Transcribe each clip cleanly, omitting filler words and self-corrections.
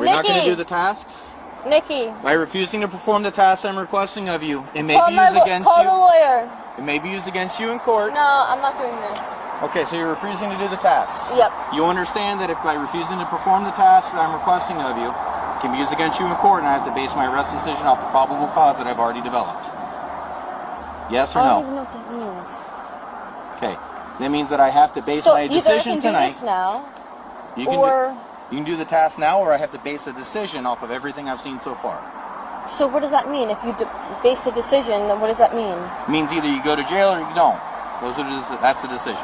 We're not going to do the tasks? Nikki. By refusing to perform the tasks I'm requesting of you, it may be used against you. Call the lawyer. It may be used against you in court. No, I'm not doing this. Okay, so you're refusing to do the tasks? Yep. You understand that if by refusing to perform the tasks that I'm requesting of you, it can be used against you in court, and I have to base my arrest decision off the probable cause that I've already developed. Yes or no? I don't even know what that means. Okay. That means that I have to base my decision tonight. So either I can do this now, You can do the task now, or I have to base a decision off of everything I've seen so far. So what does that mean? If you base a decision, then what does that mean? It means either you go to jail or you don't. That's the decision.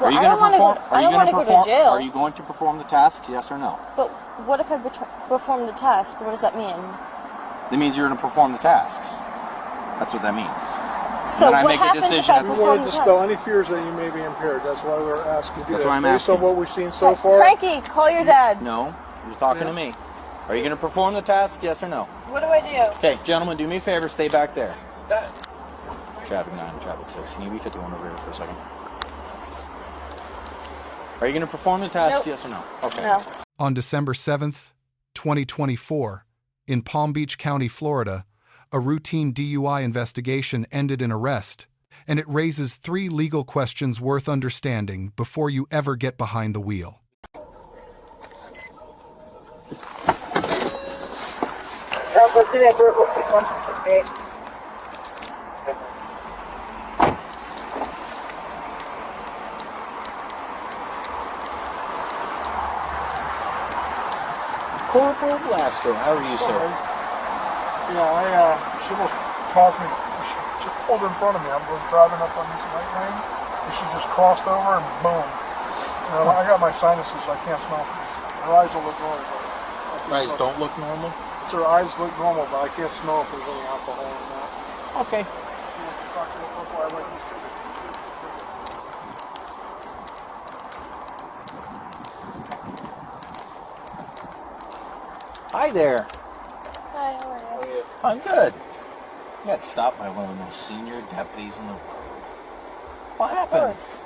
Well, I don't want to go to jail. Are you going to perform the tasks, yes or no? But what if I perform the task? What does that mean? That means you're going to perform the tasks. That's what that means. So what happens if I perform the task? We wanted to dispel any fears that you may be impaired. That's why we're asking you. That's why I'm asking. Based on what we've seen so far. Frankie, call your dad. No, you're talking to me. Are you going to perform the task, yes or no? What do I do? Okay, gentlemen, do me a favor, stay back there. Traffic 9, traffic 6. Can you be 51 over here for a second? Are you going to perform the task, yes or no? Okay. No. On December 7th, 2024, in Palm Beach County, Florida, a routine DUI investigation ended in arrest, and it raises 3 legal questions worth understanding before you ever get behind the wheel. Corporal Blaster, how are you, sir? Yeah, she almost caused me. She just pulled in front of me. I was driving up on this right lane, and she just crossed over and boom. You know, I got my sinuses, so I can't smell things. Her eyes will look normal. Her eyes don't look normal? So her eyes look normal, but I can't smell if there's any alcohol in that. Okay. Hi there. Hi, how are you? I'm good. I got stopped by one of the most senior deputies in the world. What happened? Of course.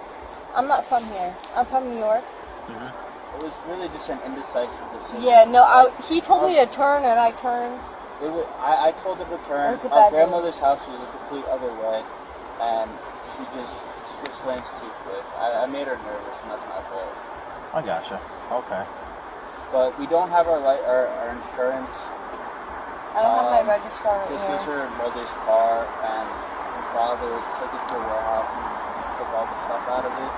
I'm not from here. I'm from New York. It was really just an indecisive decision. Yeah, no, he told me to turn and I turned. I told her to turn. Our grandmother's house was a complete other way, and she just switched lanes too quick. I made her nervous, and that's my fault. I gotcha. Okay. But we don't have our insurance. I don't have my registrar right This here. is her mother's car, and her father took it to a warehouse and took all the stuff out of it.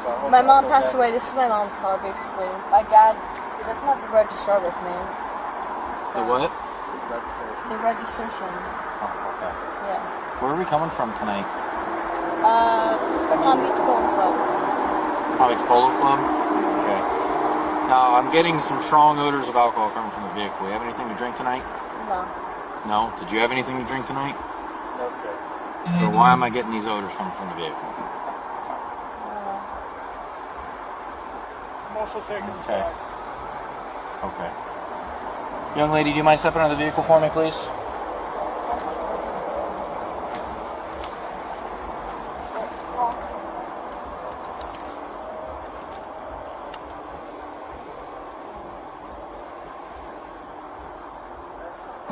So I hope My mom that's passed okay. away. This is my mom's car, basically. My dad, he doesn't have the registrar with me. The what? The registration. Oh, okay. Yeah. Where are we coming from tonight? Palm Beach Polo Club. Palm Beach Polo Club? Okay. Now, I'm getting some strong odors of alcohol coming from the vehicle. You have anything to drink tonight? No. No? Did you have anything to drink tonight? No, sir. So why am I getting these odors coming from the vehicle? I'm also taking Okay. Okay. Young lady, do you mind stepping out of the vehicle for me, please?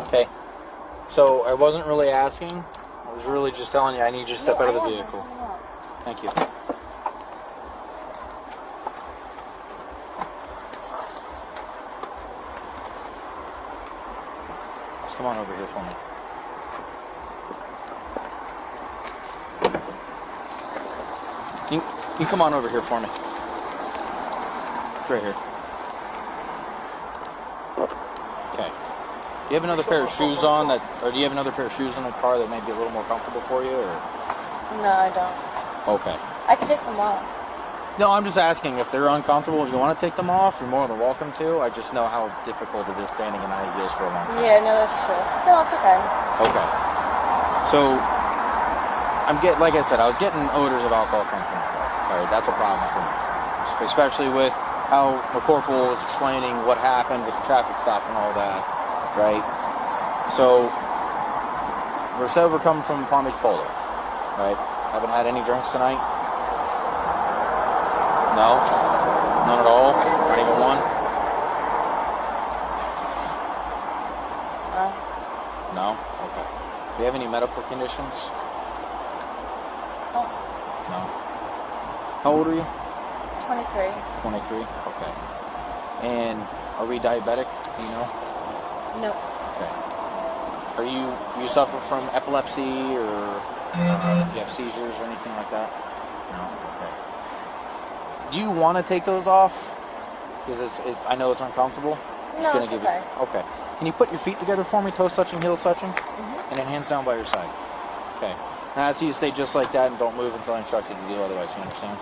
Okay. So I wasn't really asking. I was really just telling you I need you to step out of the vehicle. Thank you. Just come on over here for me. You come on over here for me. It's right here. Okay. Do you have another pair of shoes on or do you have another pair of shoes in the car that may be a little more comfortable for you, or? No, I don't. Okay. I can take them off. No, I'm just asking if they're uncomfortable. If you want to take them off, you're more than welcome to. I just know how difficult it is standing in high heels for a long time. Yeah, no, that's true. No, it's okay. Okay. So, like I said, I was getting odors of alcohol coming from the car. Sorry, that's a problem for me. Especially with how the corporal was explaining what happened with the traffic stop and all that, right? So, we're sober coming from Palm Beach Polo, right? Haven't had any drinks tonight? No? None at all? Not even one? No? Okay. Do you have any medical conditions? Oh, No. How old are you? 23. 23? Okay. And are we diabetic? Do you know? No. Okay. Are you suffer from epilepsy or do you have seizures or anything like that? No? Okay. Do you want to take those off? Because I know it's uncomfortable. No, it's okay. Okay. Can you put your feet together for me, toes touching, heels touching? Mm-hmm. And then hands down by your side. Okay. Now I ask you to stay just like that and don't move until I instruct you to do otherwise, you understand?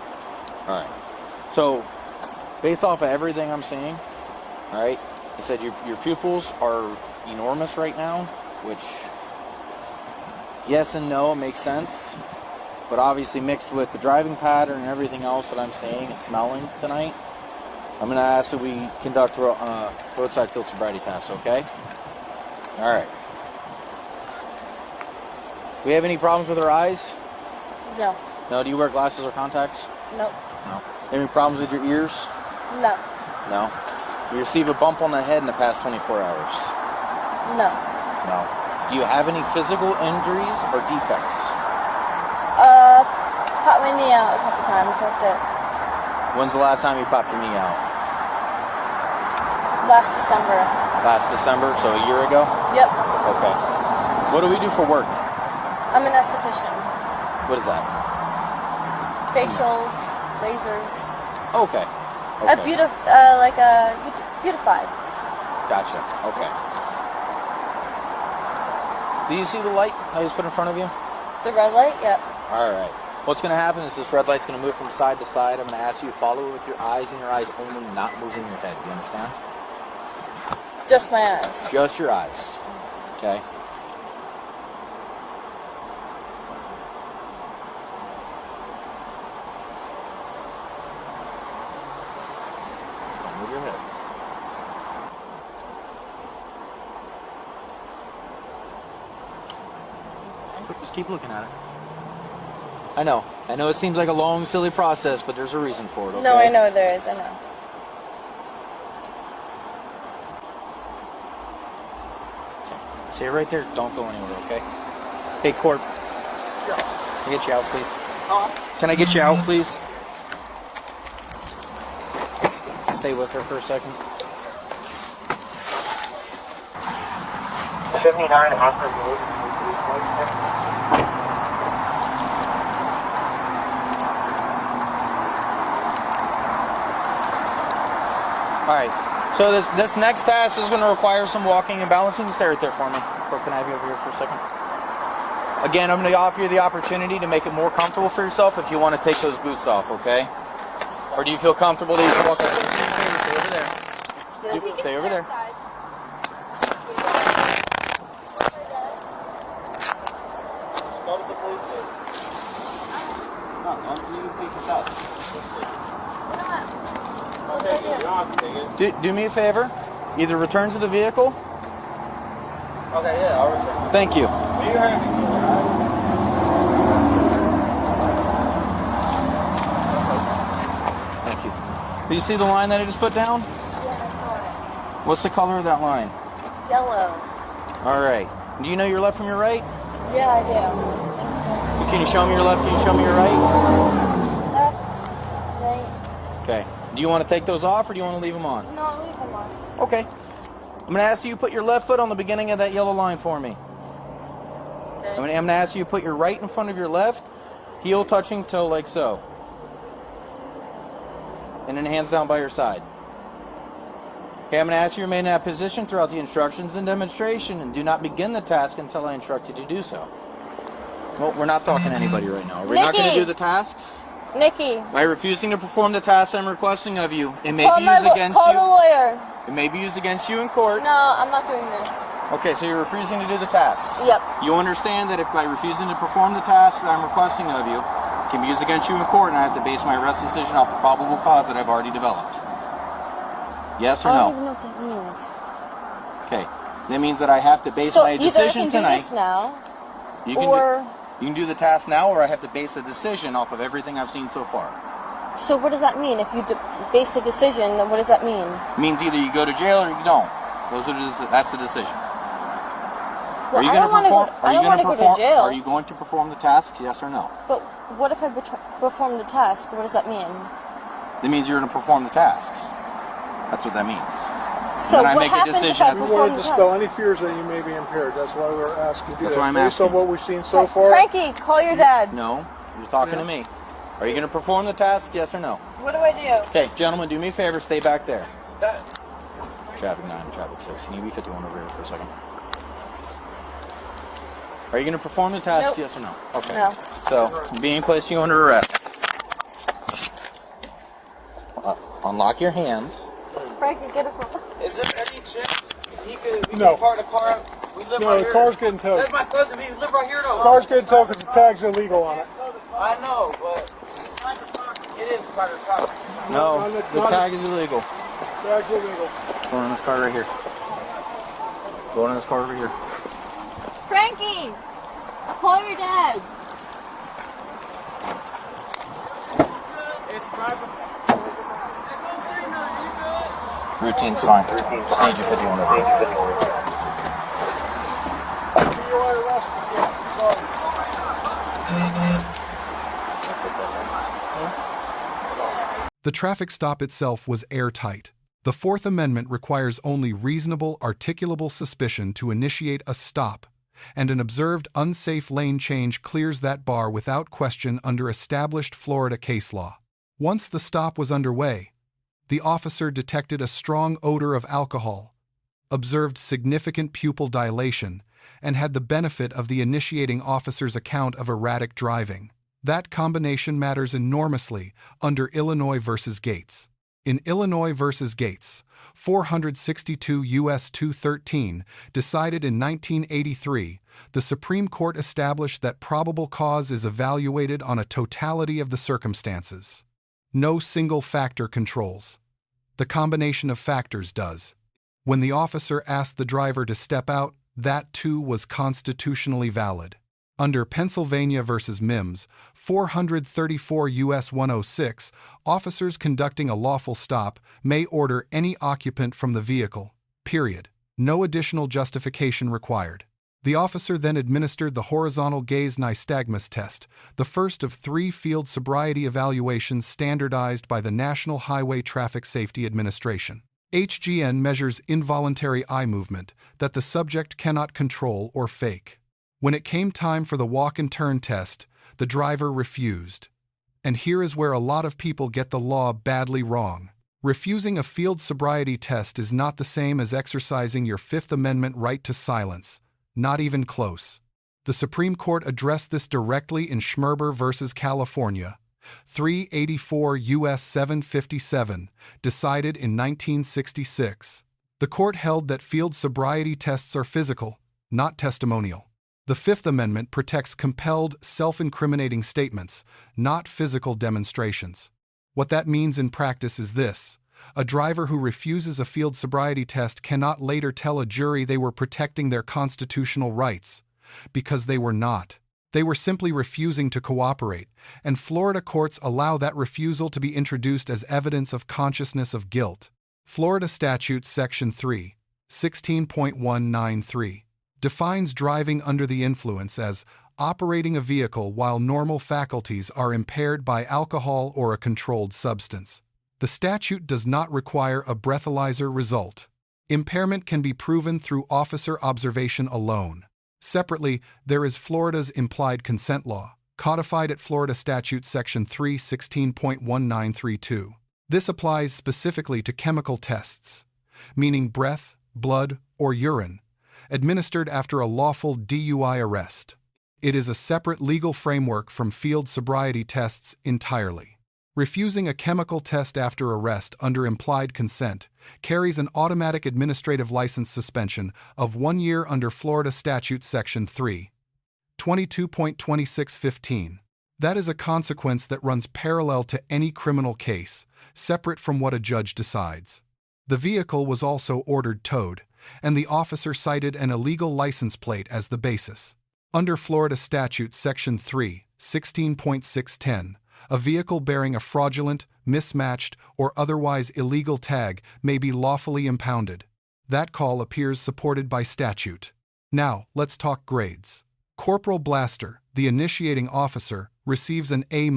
Alright. So, based off of everything I'm seeing, alright, you said your pupils are enormous right now, which, yes and no, it makes sense. But obviously mixed with the driving pattern and everything else that I'm seeing and smelling tonight, I'm going to ask that we conduct roadside field sobriety tests, okay? Alright. Do we have any problems with our eyes? No. No? Do you wear glasses or contacts? Nope. No. Any problems with your ears? No. No. You receive a bump on the head in the past 24 hours? No. No. Do you have any physical injuries or defects? Popped my knee out a couple times, that's it. When's the last time you popped your knee out? Last December. Last December, so a year ago? Yep. Okay. What do we do for work? I'm an esthetician. What is that? Facials, lasers. Okay. Beautified. Gotcha. Okay. Do you see the light I just put in front of you? The red light? Yep. Alright. What's going to happen is this red light's going to move from side to side. I'm going to ask you to follow it with your eyes and your eyes only, not moving your head. Do you understand? Just my eyes. Just your eyes. Okay? Don't move your head. Just keep looking at it. I know it seems like a long, silly process, but there's a reason for it, okay? No, I know there is, I know. Okay. Stay right there, don't go anywhere, okay? Hey, Court. Yeah. Can I get you out, please? Can I get you out, please? Stay with her for a second. 79 Oxford Road. Alright, so this next task is going to require some walking and balancing. Stay right there for me. Or can I have you over here for a second? Again, I'm going to offer you the opportunity to make it more comfortable for yourself if you want to take those boots off, okay? Or do you feel comfortable that you can walk over there? Stay over there. Stay over there. Go to the police station. No, you can take this out. Okay, you don't have to take it. Do me a favor. Either return to the vehicle. Okay, yeah, I'll return. Thank you. You heard me. Thank you. Do you see the line that I just put down? Yeah, I saw it. What's the color of that line? Yellow. Alright. Do you know your left from your right? Yeah, I do. Can you show me your left? Can you show me your right? Left, right. Okay. Do you want to take those off or do you want to leave them on? No, leave them on. Okay. I'm going to ask you to put your left foot on the beginning of that yellow line for me. Okay. I'm going to ask you to put your right in front of your left, heel touching toe like so. And then hands down by your side. Okay, I'm going to ask you to remain in that position throughout the instructions and demonstration and do not begin the task until I instruct you to do so. Well, we're not talking to anybody right now. We're not going to do the tasks. Nikki. By refusing to perform the tasks I'm requesting of you, it may Call be used against call you. the lawyer. It may be used against you in court. No, I'm not doing this. Okay, so you're refusing to do the tasks. Yep. You understand that if by refusing to perform the tasks that I'm requesting of you, it can be used against you in court, and I have to base my arrest decision off the probable cause that I've already developed. Yes or I no? don't even know what that means. Okay, that means that I have to base my decision So either I can tonight. do this now, You can or... you can do the task now, or I have to base a decision off of everything I've seen so far. So what does that mean? If you base a decision, then what does that mean? It means either you go to jail or you don't. That's the decision. Well, Are you I going don't want to go. I don't want to go to jail. Are you going to perform the tasks? Yes or no? But what if I perform the task? What does that mean? That means you're going to perform the tasks. That's what that means. So And then I what make a happens if decision. I We perform wanted the to task? dispel any fears that you may be impaired. That's why we're asking you That's that. why I'm Based asking. on what we've seen so Hey, far. Frankie, call your dad. No, you're talking to me. Are you going to perform the task? Yes or no? What do I do? Okay, gentlemen, do me a favor. Stay back there. Traffic 9, traffic 6. Can you be 51 over here for a second? Are you going to perform the task? Nope. Yes or no? Okay. No. So, I'm being placed you under arrest. Unlock your hands. Frankie, get a phone. Is there any chance he could No. park the car? We live No, right the here. car's getting towed. That's my cousin. He live right here though. The car's getting towed because the tag's illegal on it. I know, but it is private property. No, the tag is illegal. Tag's illegal. Go in this car right here. Go in this car over here. Frankie, call your dad. It's private. Routine's fine. Just need you 51 over here. DUI arrest. Sorry. The traffic stop itself was airtight. The Fourth Amendment requires only reasonable, articulable suspicion to initiate a stop, and an observed unsafe lane change clears that bar without question under established Florida case law. Once the stop was underway, the officer detected a strong odor of alcohol, observed significant pupil dilation, and had the benefit of the initiating officer's account of erratic driving. That combination matters enormously under Illinois v. Gates. In Illinois v. Gates, 462 U.S. 213, decided in 1983, the Supreme Court established that probable cause is evaluated on a totality of the circumstances. No single factor controls. The combination of factors does. When the officer asked the driver to step out, that too was constitutionally valid. Under Pennsylvania v. Mimms, 434 U.S. 106, officers conducting a lawful stop may order any occupant from the vehicle, period. No additional justification required. The officer then administered the horizontal gaze nystagmus test, the first of 3 field sobriety evaluations standardized by the National Highway Traffic Safety Administration. HGN measures involuntary eye movement that the subject cannot control or fake. When it came time for the walk and turn test, the driver refused. And here is where a lot of people get the law badly wrong. Refusing a field sobriety test is not the same as exercising your Fifth Amendment right to silence. Not even close. The Supreme Court addressed this directly in Schmerber v. California, 384 U.S. 757, decided in 1966. The court held that field sobriety tests are physical, not testimonial. The Fifth Amendment protects compelled, self-incriminating statements, not physical demonstrations. What that means in practice is this: a driver who refuses a field sobriety test cannot later tell a jury they were protecting their constitutional rights, because they were not. They were simply refusing to cooperate, and Florida courts allow that refusal to be introduced as evidence of consciousness of guilt. Florida Statute Section 3, 16.193. defines driving under the influence as operating a vehicle while normal faculties are impaired by alcohol or a controlled substance. The statute does not require a breathalyzer result. Impairment can be proven through officer observation alone. Separately, there is Florida's Implied Consent Law, codified at Florida Statute Section 3, 16.1932. This applies specifically to chemical tests, meaning breath, blood, or urine, administered after a lawful DUI arrest. It is a separate legal framework from field sobriety tests entirely. Refusing a chemical test after arrest under implied consent carries an automatic administrative license suspension of 1 year under Florida Statute Section 3, 22.2615. That is a consequence that runs parallel to any criminal case, separate from what a judge decides. The vehicle was also ordered towed, and the officer cited an illegal license plate as the basis. Under Florida Statute Section 3, 16.610, a vehicle bearing a fraudulent, mismatched, or otherwise illegal tag may be lawfully impounded. That call appears supported by statute. Now, let's talk grades. Corporal Blaster, the initiating officer, receives an A-.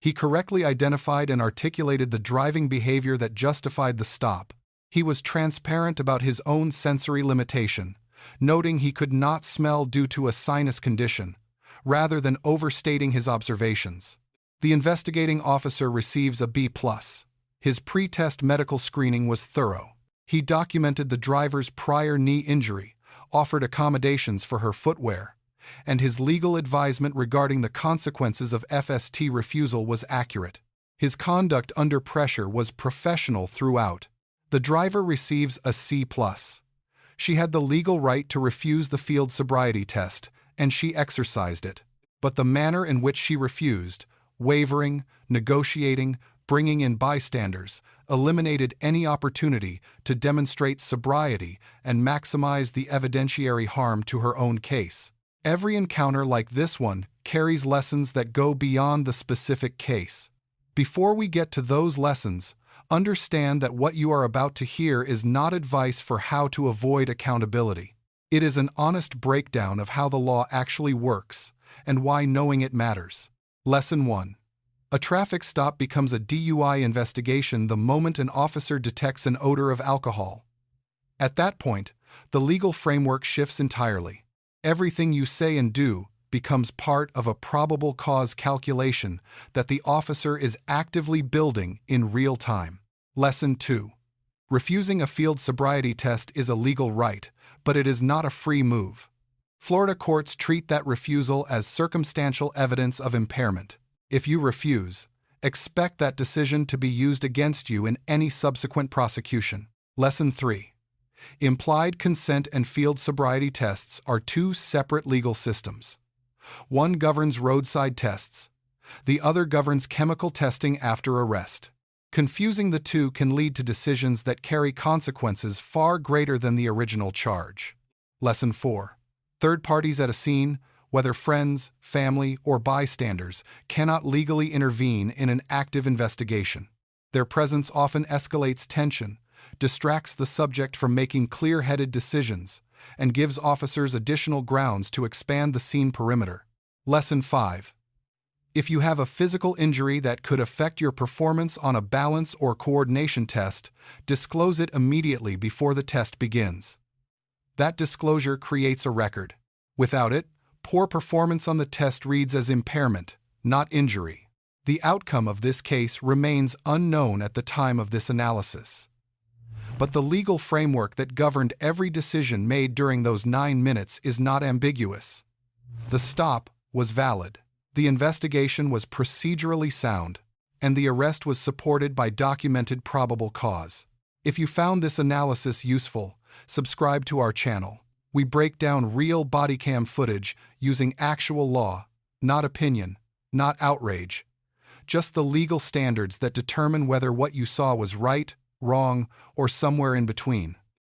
He correctly identified and articulated the driving behavior that justified the stop. He was transparent about his own sensory limitation, noting he could not smell due to a sinus condition, rather than overstating his observations. The investigating officer receives a B+. His pre-test medical screening was thorough. He documented the driver's prior knee injury, offered accommodations for her footwear, and his legal advisement regarding the consequences of FST refusal was accurate. His conduct under pressure was professional throughout. The driver receives a C+. She had the legal right to refuse the field sobriety test, and she exercised it. But the manner in which she refused, wavering, negotiating, bringing in bystanders, eliminated any opportunity to demonstrate sobriety and maximize the evidentiary harm to her own case. Every encounter like this one carries lessons that go beyond the specific case. Before we get to those lessons, understand that what you are about to hear is not advice for how to avoid accountability. It is an honest breakdown of how the law actually works and why knowing it matters. Lesson 1. A traffic stop becomes a DUI investigation the moment an officer detects an odor of alcohol. At that point, the legal framework shifts entirely. Everything you say and do becomes part of a probable cause calculation that the officer is actively building in real time. Lesson 2. Refusing a field sobriety test is a legal right, but it is not a free move. Florida courts treat that refusal as circumstantial evidence of impairment. If you refuse, expect that decision to be used against you in any subsequent prosecution. Lesson 3. Implied consent and field sobriety tests are two separate legal systems. One governs roadside tests. The other governs chemical testing after arrest. Confusing the two can lead to decisions that carry consequences far greater than the original charge. Lesson 4. Third parties at a scene, whether friends, family, or bystanders, cannot legally intervene in an active investigation. Their presence often escalates tension, distracts the subject from making clear-headed decisions, and gives officers additional grounds to expand the scene perimeter. Lesson 5. If you have a physical injury that could affect your performance on a balance or coordination test, disclose it immediately before the test begins. That disclosure creates a record. Without it, poor performance on the test reads as impairment, not injury. The outcome of this case remains unknown at the time of this analysis. But the legal framework that governed every decision made during those 9 minutes is not ambiguous. The stop was valid. The investigation was procedurally sound, and the arrest was supported by documented probable cause. If you found this analysis useful, subscribe to our channel. We break down real bodycam footage using actual law, not opinion, not outrage, just the legal standards that determine whether what you saw was right, wrong, or somewhere in between.